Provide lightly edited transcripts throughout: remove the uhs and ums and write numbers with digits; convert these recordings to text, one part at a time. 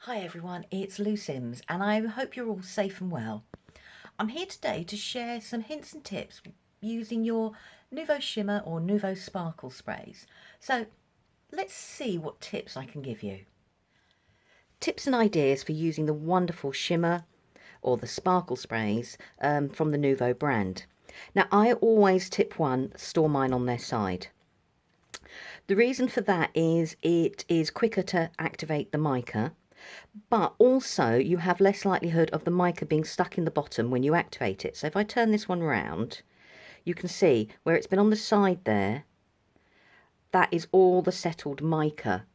Hi everyone, it's Lou Sims and I hope you're all safe and well. I'm here today to share some hints and tips using your Nuvo Shimmer or Nuvo Sparkle sprays. So let's see what tips I can give you. Tips and ideas for using the wonderful Shimmer or the Sparkle sprays from the Nuvo brand. Now I always tip one, store mine on their side. The reason for that is it is quicker to activate the mica, but also you have less likelihood of the mica being stuck in the bottom when you activate it. So if I turn this one round, you can see where it's been on the side there, that is all the settled mica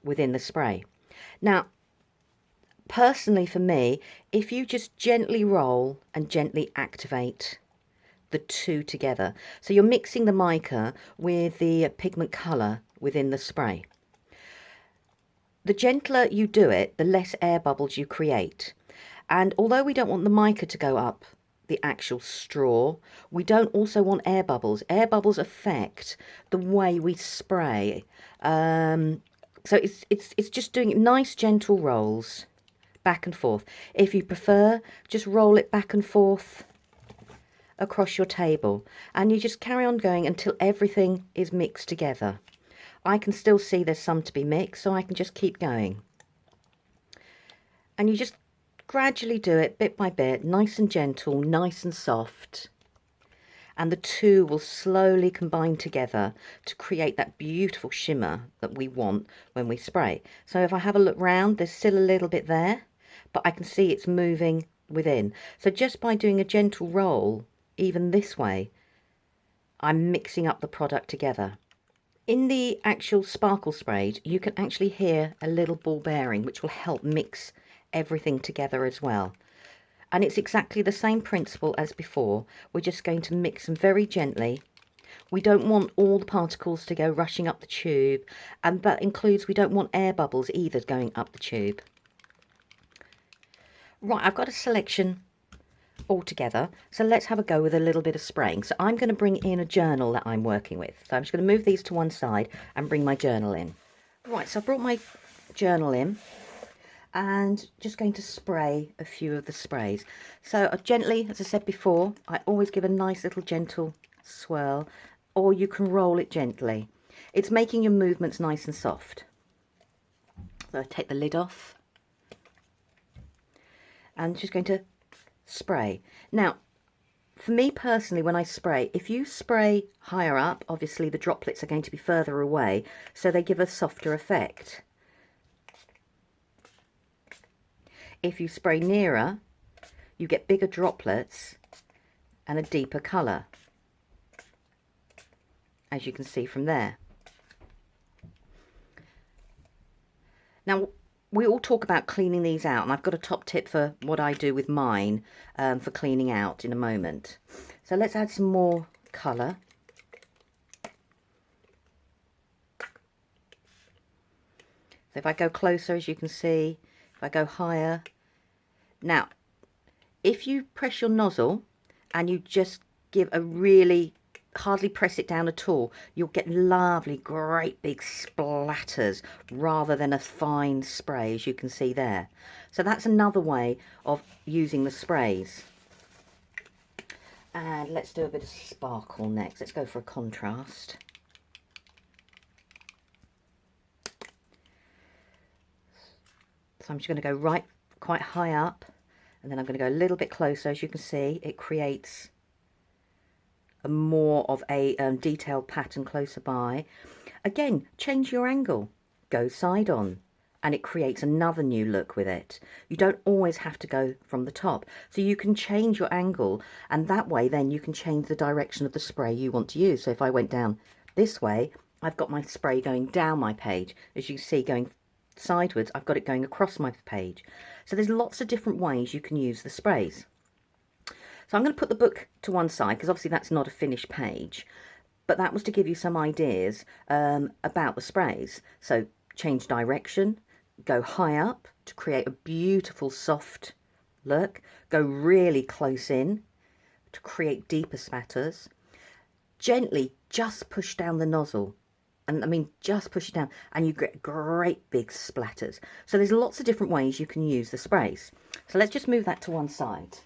within the spray. Now, personally for me, if you just gently roll and gently activate the two together, so you're mixing the mica with the pigment colour within the spray. The gentler you do it, the less air bubbles you create. And although we don't want the mica to go up the actual straw, we don't also want air bubbles. Air bubbles affect the way we spray. So it's just doing nice gentle rolls back and forth. If you prefer, just roll it back and forth across your table, and you just carry on going until everything is mixed together. I can still see there's some to be mixed, so I can just keep going. And you just gradually do it bit by bit, nice and gentle, nice and soft. And the two will slowly combine together to create that beautiful shimmer that we want when we spray. So if I have a look round, there's still a little bit there, but I can see it's moving within. So just by doing a gentle roll, even this way, I'm mixing up the product together. In the actual sparkle sprays, you can actually hear a little ball bearing, which will help mix everything together as well. And it's exactly the same principle as before. We're just going to mix them very gently. We don't want all the particles to go rushing up the tube, and that includes we don't want air bubbles either going up the tube. Right, I've got a selection all together, so let's have a go with a little bit of spraying. So I'm going to bring in a journal that I'm working with. So I'm just going to move these to one side and bring my journal in. Right, so I've brought my journal in and just going to spray a few of the sprays. So gently, as I said before, I always give a nice little gentle swirl, or you can roll it gently. It's making your movements nice and soft. So I take the lid off and just going to spray. Now, for me personally, when I spray, if you spray higher up, obviously the droplets are going to be further away, so they give a softer effect. If you spray nearer, you get bigger droplets and a deeper colour, as you can see from there. Now, we all talk about cleaning these out, and I've got a top tip for what I do with mine for cleaning out in a moment. So let's add some more colour. So if I go closer, as you can see, if I go higher. Now, if you press your nozzle and you just give a really, hardly press it down at all, you'll get lovely, great big splatters rather than a fine spray, as you can see there. So that's another way of using the sprays. And let's do a bit of sparkle next. Let's go for a contrast. So I'm just going to go right quite high up, and then I'm going to go a little bit closer. As you can see, it creates a more of a detailed pattern closer by. Again, change your angle, go side on, and it creates another new look with it. You don't always have to go from the top, so you can change your angle, and that way then you can change the direction of the spray you want to use. So if I went down this way, I've got my spray going down my page. As you see, going sideways, I've got it going across my page. So there's lots of different ways you can use the sprays. So I'm going to put the book to one side because obviously that's not a finished page, but that was to give you some ideas about the sprays. So change direction, go high up to create a beautiful soft look, go really close in to create deeper spatters, gently just push down the nozzle And I mean, just push it down and you get great big splatters. So there's lots of different ways you can use the sprays. So let's just move that to one side.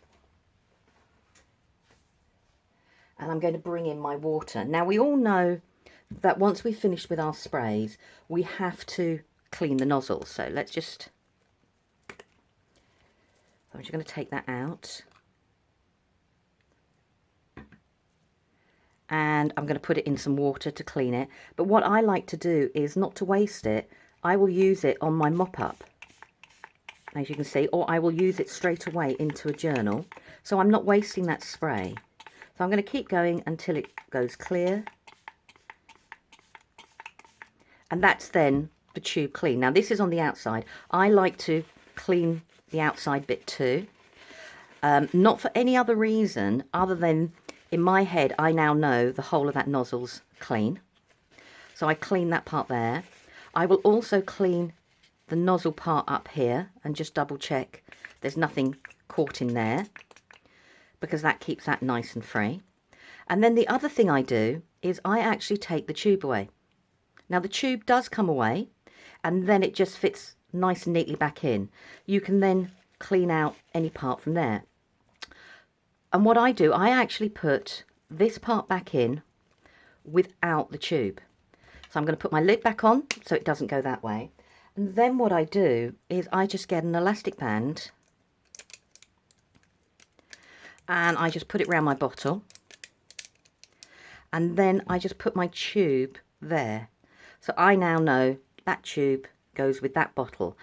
And I'm going to bring in my water. Now we all know that once we've finished with our sprays, we have to clean the nozzles. So let's just, I'm just going to take that out. And I'm going to put it in some water to clean it. But what I like to do is not to waste it. I will use it on my mop-up, as you can see, or I will use it straight away into a journal. So I'm not wasting that spray. So I'm going to keep going until it goes clear. And that's then the tube clean. Now this is on the outside. I like to clean the outside bit too. Not for any other reason other than in my head, I now know the whole of that nozzle's clean. So I clean that part there. I will also clean the nozzle part up here and just double check there's nothing caught in there, because that keeps that nice and free. And then the other thing I do is I actually take the tube away. Now the tube does come away and then it just fits nice and neatly back in. You can then clean out any part from there. And what I do, I actually put this part back in without the tube. So I'm going to put my lid back on so it doesn't go that way. And then what I do is I just get an elastic band and I just put it around my bottle. And then I just put my tube there. So I now know that tube goes with that bottle.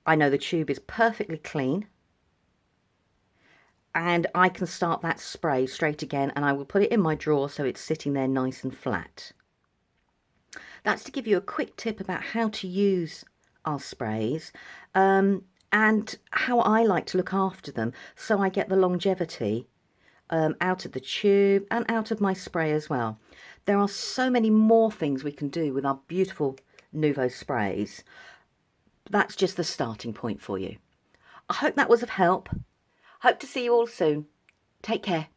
I know the tube is perfectly clean. And I can start that spray straight again, and I will put it in my drawer so it's sitting there nice and flat. That's to give you a quick tip about how to use our sprays and how I like to look after them so I get the longevity out of the tube and out of my spray as well. There are so many more things we can do with our beautiful Nuvo sprays. That's just the starting point for you. I hope that was of help. Hope to see you all soon. Take care.